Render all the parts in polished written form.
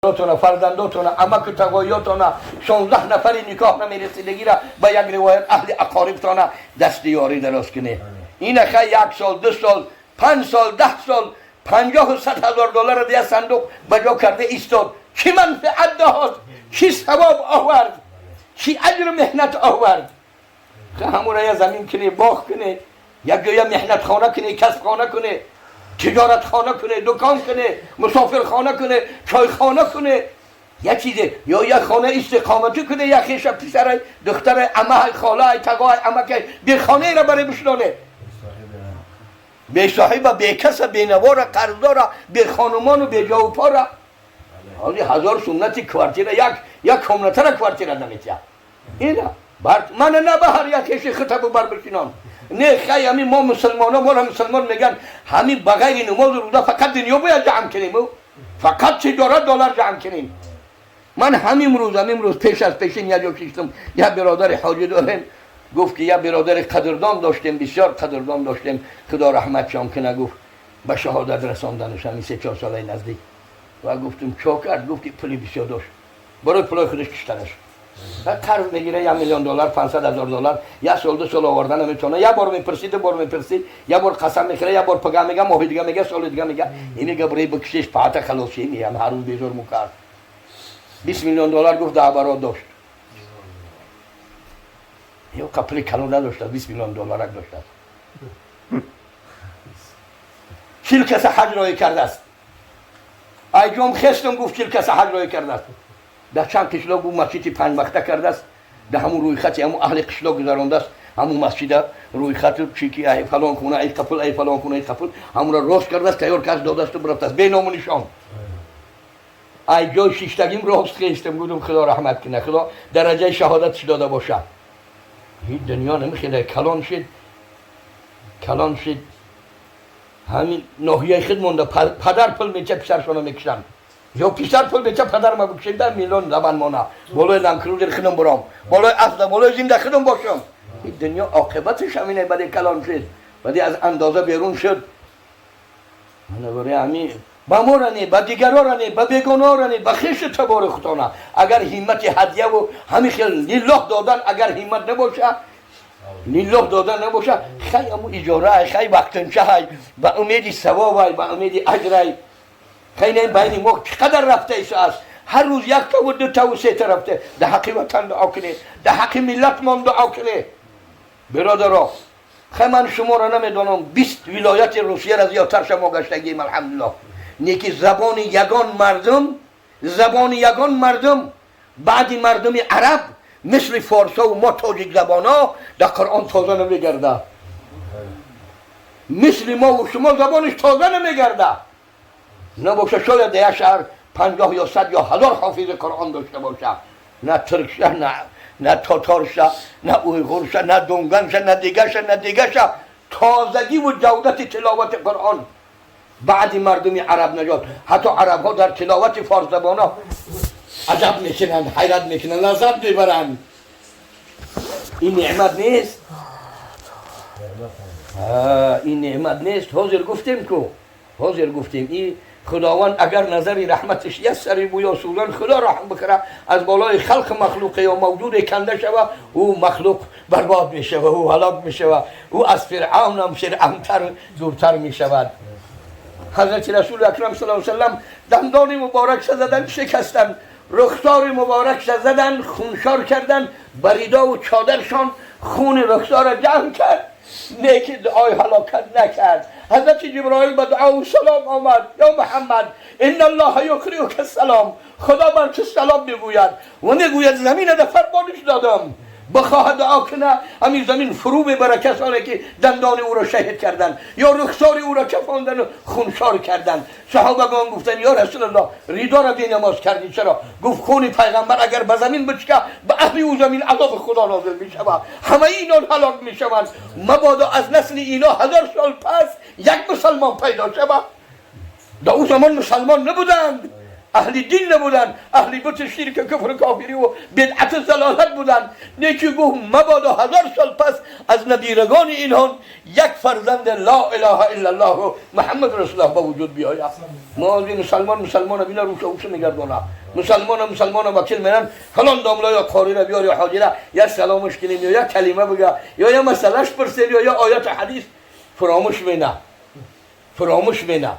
تونه فرزنداتونه عمک تقایاتونه 16 نفری نکاح نمیرسیدگی را به یک روایت اهل اقاربتانه دست یاری دراز کنه. این خیلی 1 سال 2 سال 5 سال 10 سال 50 و 100 هزار دلار دیگه صندوق بجا کرده ایستاد. چی منفعت داشت؟ چی ثواب آورد؟ چی اجر مهنت آورد؟ همون را زمین کنه، باغ کنه، یک جای مهنت خانه کنه، کسب خانه کنه، تجارت خانه کنه، دکان کنه، مسافر خانه کنه، چای خانه کنه، یک چیزه یا یک خانه استقامتی کنه، یک خیش پسر دختر عمه خاله تقای عمه بی خانه را برای بشنانه، بی صاحب بی کس بی نوار قرضدار بی خانمان و بی جاوپا. حالی هزار سنتی کوارتیر یک کمنتر کوارتیر نمیتیا اینا من نه به هر یکیش خطب بر بشینان. نه خیلی همین ما مسلمان ها مسلمان میگن همین بغیر نماز روزه فقط دنیا باید جمع کنیم، فقط تجارت دلار جمع کنیم. من همین روز پیش از پیشین یک جا کشتم، یک برادر حاجی داریم گفت که یک برادر قدردان داشتیم، بسیار قدردان داشتیم، خدا رحمت شان کنه، گفت به شهادت رساندنش همین 3-4 ساله نزدیک. و گفتم چا کرد؟ گفت که پولی بسیار داشت، برای پولای خودش کشتنش. قرض میگیره 1 میلیون دلار 500 هزار دلار، 1 سال 2 سال آوردن نمیتونه، یک بار میپرسید، 2 بار میپرسید، یک بار قسم میخوره، یک بار پگاه میگه، ماه دیگه میگه، سال دیگه میگه، این میگه برای بکشش پات خلاصی میام هر روز بیزور مکر. 20 میلیون دلار گفت 10 برات داشت. یه کپل کانادا داشت، 20 میلیون دلار داشت. 40 کس حج رای کرده است. ایجام خستم گفت 40 کس حج رای کرده است. در چند قشلاق او مسجد 5 وقته کرده است، در همون روی خط همون اهل قشلاق گذرانده است، همون مسجد روی خط چیکی ای فلان خونه ای قپل ای فلان خونه ای قپل همون را راست کرده است، تیار کس داده است و برفته است بی نام و نشان. ای جای شیشتگیم راست خستم گفتم خدا رحمت کنه، خدا درجه شهادتش داده باشه. این دنیا نمیخواد کلان شد همین ناحیه خود مونده، پدر پل میچه پسرشانو میکشن، یا پسر پل میچه پدر ما بکشن، در میلان زبان مانه بالای لنکروزر خودم برام، بالای افضل بالای زنده خودم باشم. این دنیا عاقبتش همینه. بعد کلان شد، بعد از اندازه بیرون شد. من برای همین با ما رنی، با دیگران رنی، با بیگانه رنی، با خیش تبار خودانه. اگر همت هدیه و همین خیل لله دادن اگر همت نباشه، لله دادن نباشه، خیلی همون اجاره خیلی وقتنچه های با امیدی ثواب های با امیدی اجر های. خیلی این بین ما چقدر رفته ایسا است. هر روز 1 تا و 2 تا و 3 تا رفته. در حق وطن دعا کنه، در حق ملت من دعا کنه. برادرها خیلی من شما را نمیدانم 20 ولایت روسیه را زیادتر شما گشتگیم الحمدلله. نیکی زبان یگان مردم بعد مردم عرب مثل فارسا و ما تاجیک زبان ها در قرآن تازه نمیگرده، مثل ما و شما زبانش تازه نمیگرده. نباشه شاید در شهر 50 یا 100 یا 1000 حافظ قرآن داشته باشه، نه ترکشه نه تاتارشه نه اویغورشه نه دونگنشه نه دیگرشه. تازگی و جودت تلاوت قرآن بعد مردم عرب نجات. حتی عرب ها در تلاوت فارس زبان ها عجب میکنند، حیرت میکنند، لذت میبرند. این نعمت نیست؟ این نعمت نیست؟ حاضر گفتیم این خداوند اگر نظری رحمتش یسری بویا سولان خدا رحم بکنه، از بالای خلق مخلوق یا موجود کنده شوه، او مخلوق برباد میشوه، او هلاک میشوه، او از فرعون هم فرعونتر دورتر میشود. حضرت رسول اکرم صلی الله علیه وسلم دندان مبارک زدن شکستن، رخسار مبارک زدن خونشار کردن، بریدا و چادرشان خون رخسار را جمع کرد، نیکی دعای هلاکت نکرد. حضرت جبرائیل به دعا و سلام آمد، یا محمد ان الله یقریک السلام، خدا بر تو سلام میگوید و میگوید زمین را فرمانش دادم بخواه دعا کنه همین زمین فرو ببره کسانی که دندان او را شهید کردن یا رخسار او را چفاندن و خونشار کردن. صحابگان گفتن یا رسول الله ریدا را بینماز کردی چرا؟ گفت خون پیغمبر اگر به زمین بچکه به اهل او زمین عذاب خدا نازل می شود، همه اینان هلاک می شوند. مبادا از نسل اینا 1000 سال پس یک مسلمان پیدا شود. در او زمان مسلمان نبودند، اهل دین نبودن، اهل بت شرک کفر کافری و بدعت ضلالت بودن. نیکی گفت مبادا 1000 سال پس از نبیرگان اینها یک فرزند لا اله الا الله و محمد رسول الله به وجود بیاید. ما از مسلمان بینا روش میگردونه. مسلمان وکیل میرن فلان داملا یا قاری را بیار یا حاجی را یا سلامش کنیم یا کلمه بگه یا یه مسئلهش پرسید یا آیات حدیث فراموش بینه.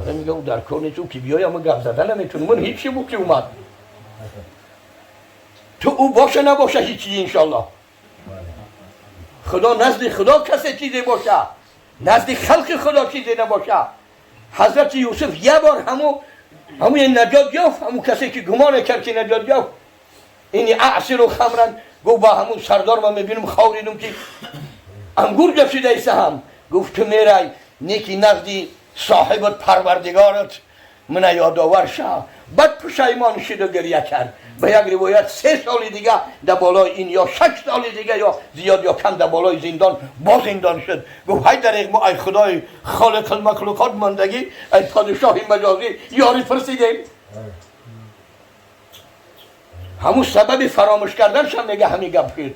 آدم میگه او در کار نیست، او که بیای اما گپ زدن نمیتونه. من هیچی بود که اومد تو او باشه نباشه هیچی انشالله. خدا نزد خدا کسی چیزی باشه، نزد خلق خدا چیزی نباشه. حضرت یوسف یه بار همون نجات یافت، همون کسی که گمان کرد که نجات یافت اینی اعصر و خمرن گفت با همون سردار من میبینم خوریدم که انگور گفشیده ایسه هم گفت تو میرای نیکی نزدی صاحبت پروردگارت من یادآور شد. بعد پشیمان شد و گریه کرد. به یک روایت 3 سال دیگه در بالای این یا 6 سال دیگه یا زیاد یا کم در بالای زندان با زندان شد. گفت های دریغ ما ای خدای خالق المخلوقات ماندگی، ای پادشاهی مجازی یاری فرستیدیم. همون سبب فراموش کردنش هم میگه همین گپ شد.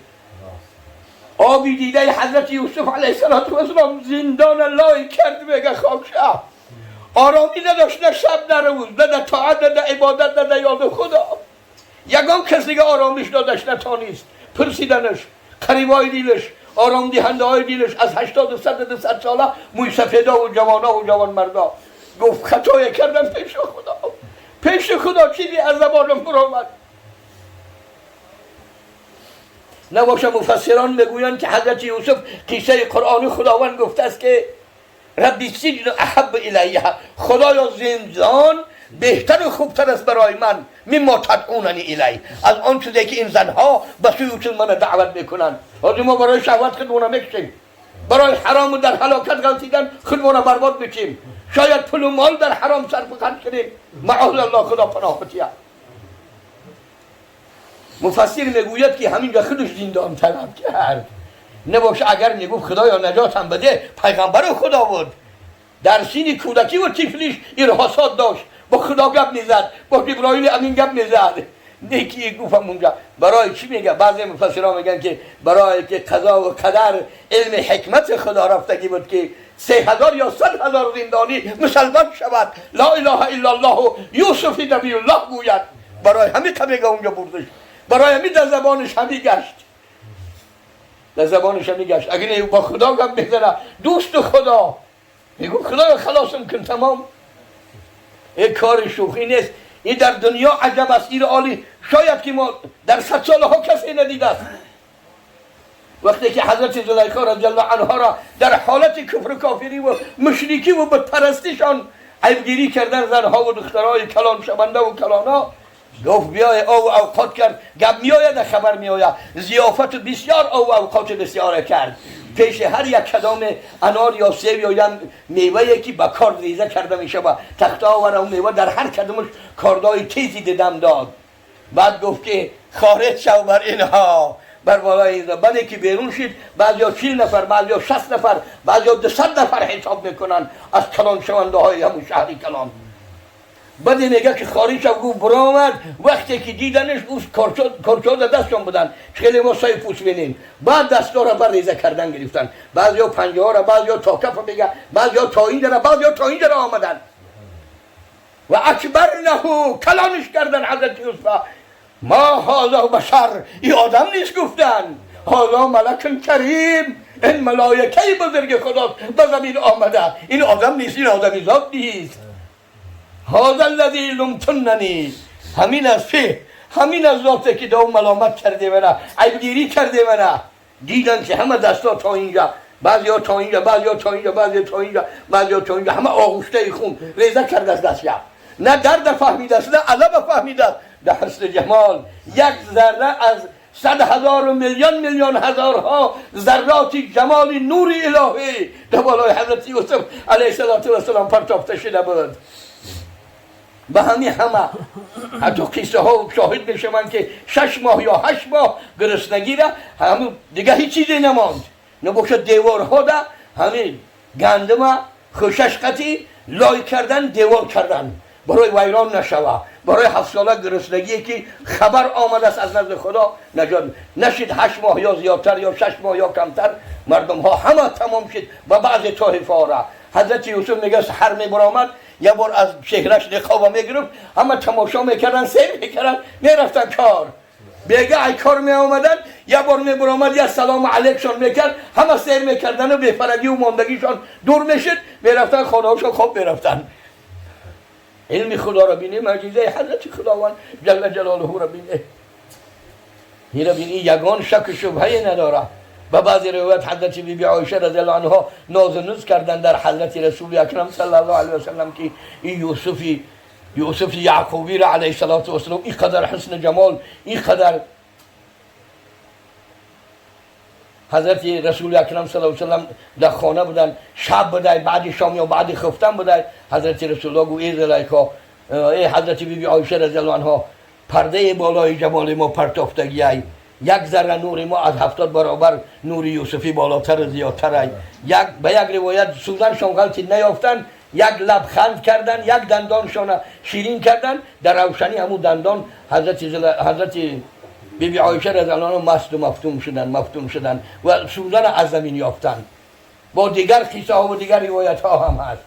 آبی دیده حضرت یوسف علیه السلام زندان الله کرد میگه خاکشه. آرامی نداشت، نه شب نه روز، نه طاعت نه عبادت نه یاد خدا. یگان کسی که آرامش دادش نتانیست. پرسیدنش قریبای دیلش، آرام دهنده های دیلش از 80 100 ساله موی سفیدا و جوانا و جوان مردا گفت خطای کردم پیش خدا چیزی از زبانم برآمد. نباشه مفسران میگویند که حضرت یوسف قصه قرآنی خداوند گفته است که ربی السجن احب الیه، خدایا زندان بهتر و خوبتر است برای من مما تدعوننی الیه، از آن چیزی که این زنها به سوی من دعوت میکنند. حاضر ما برای شهوت خودمون میکشیم، برای حرام و در هلاکت غلطیدن خودمون برباد بشیم، شاید پول و مال در حرام صرف خرج کنیم، معاذ الله خدا پناه بتیه. مفسر میگوید که همینجا خودش زندان طلب کرد. نباشه اگر میگفت خدایا نجات هم بده، پیغمبر خدا بود، در سین کودکی و طفلیش ارهاصات داشت، با خدا گپ میزد، با جبرائیل امین گپ میزد. نیکی گفتم اونجا برای چی میگه؟ بعضی مفسران میگن که برای که قضا و قدر علم حکمت خدا رفتگی بود که 3000 یا 100,000 زندانی مسلمان شود، لا اله الا الله و یوسف نبی الله گوید. برای همین طبیقه اونجا بردش، برای همین در زبانش همی گشت، اگر با خدا گپ میزنه دوست خدا میگو خدا خلاصم کن تمام. این کار شوخی نیست. این در دنیا عجب است، این عالی شاید که ما در 100 سالها کسی ندیده است. وقتی که حضرت زلیخا رضی الله عنها را در حالت کفر کافری و مشرکی و بت پرستیشان عیبگیری کردن زنها و دخترای کلان شونده و کلانا، گفت بیای او اوقات کرد، گپ میآید خبر میآید، ضیافت بسیار او اوقات بسیار کرد. پیش هر یک کدام انار یا سیب یا میوه که با کار ریزه کرده میشه و تخته آور اون میوه در هر کدامش کاردای تیزی دیدم داد. بعد گفت که خارج شو بر اینها، بر بالای اینها. بعد که بیرون شد بعضیا 40 نفر، بعضیا 60 نفر، بعضیا 200 نفر حساب میکنن از کلان شونده های همون شهری کلان. بعد میگه که خارج شو، گفت برآمد. وقتی که دیدنش گفت کارچاد دستشون بدن، خیلی ما سای پوست بینیم. بعد دستا را بر ریزه کردن گرفتن، بعضیا 50 را، بعضیا تا کف میگه، بعضیا تا اینجا را، بعضیا تا اینجا را آمدن و اکبرنه، کلانش کردن حضرت یوسف. ما هذا بشر، این آدم نیست گفتن، هذا ملک کریم، این ملائکه بزرگ خداست به زمین آمده، این آدم نیست، این آدمی ذات نیست. هذا الذی لمتننی، همین از فی، همین از ذاته که دو ملامت کرده منه، عیبگیری کرده منه. دیدن که همه دستا تا اینجا، بعضیا تا اینجا، بعضیا تا اینجا، بعضیا تا اینجا، بعضیا تا اینجا، همه آغوشته خون ریزه کرده از دستش. نه درد فهمیده است، نه علم فهمیده است. در حسن جمال یک ذره از 100,000 و میلیون هزارها ذرات جمال نور الهی در بالای حضرت یوسف علیه السلام پرتافته شده بود. به همه حتی قصه ها شاهد میشوند که 6 ماه یا 8 ماه گرسنگی را همون دیگه هیچ چیزی نماند. نباشه دیوارها ده همین گندم خوشش قطی لای کردن، دیوار کردن برای ویران نشوه. برای 7 ساله گرسنگی که خبر آمده است از نزد خدا نجات نشید 8 ماه یا زیادتر یا 6 ماه یا کمتر مردم ها همه تمام شد و بعض طایف ها را حضرت یوسف میگه سحر میبرآمد یه بار از شهرش نقاب میگرفت همه تماشا میکردن سیر میکردن میرفتن کار بیگه ای کار می آمدن یه بار می برآمد یه سلام علیکشان میکرد همه سیر میکردن و بی‌فرگی و ماندگیشان دور میشد میرفتن خانه هاشون خواب میرفتن علم خدا را بینی معجزه حضرت خداوند جل جلاله را بینی این را بینی یگان شک شبهه نداره و بعضی روایت حضرت بیبی عایشه رضی الله عنها ناز و نوز کردن در حضرت رسول اکرم صلی الله علیه و سلم که این یوسف یعقوبی را علیه السلام اینقدر حسن جمال اینقدر حضرت رسول اکرم صلی الله علیه و سلم در خانه بودن شب بوده بعد شام یا بعد خفتن بوده حضرت رسول الله گو ای زلیخا ای حضرت بیبی عایشه رضی الله عنها پرده بالای جمال ما پرتافتگی ای یک ذره نور ما از 70 برابر نور یوسفی بالاتر زیادتر به یک روایت سوزن غلطی نیافتن یک لبخند کردن یک دندانشان شیرین کردن در روشنی همون دندان حضرت بیبی عایشه رضی الله عنها مست و مفتون شدن و سوزن از زمین یافتن با دیگر قصه ها و دیگر روایت ها هم هست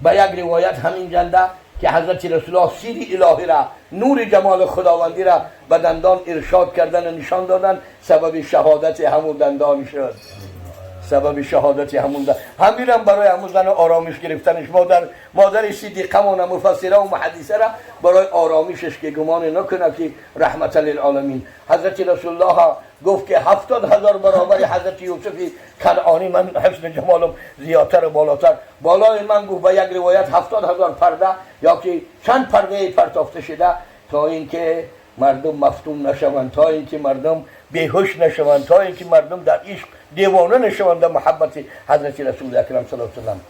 به یک روایت همین جنده که حضرت رسول الله سیر الهی را نور جمال خداوندی را به دندان ارشاد کردن و نشان دادن سبب شهادت همون دندان شد سبب شهادت همون دندان همین برای همون زن آرامش گرفتنش مادر صدیقه و مفسره و محدثه را برای آرامشش که گمان نکنه که رحمت للعالمین حضرت رسول الله گفت که 70,000 برابر حضرت یوسفی کنعانی من حسن جمالم زیادتر و بالاتر بالای من گفت به یک روایت 70,000 پرده یا که چند پرده پرتافته شده تا اینکه مردم مفتون نشوند تا اینکه مردم بیهوش نشوند تا اینکه مردم در عشق دیوانه نشوند در محبت حضرت رسول اکرم صلی الله علیه و سلم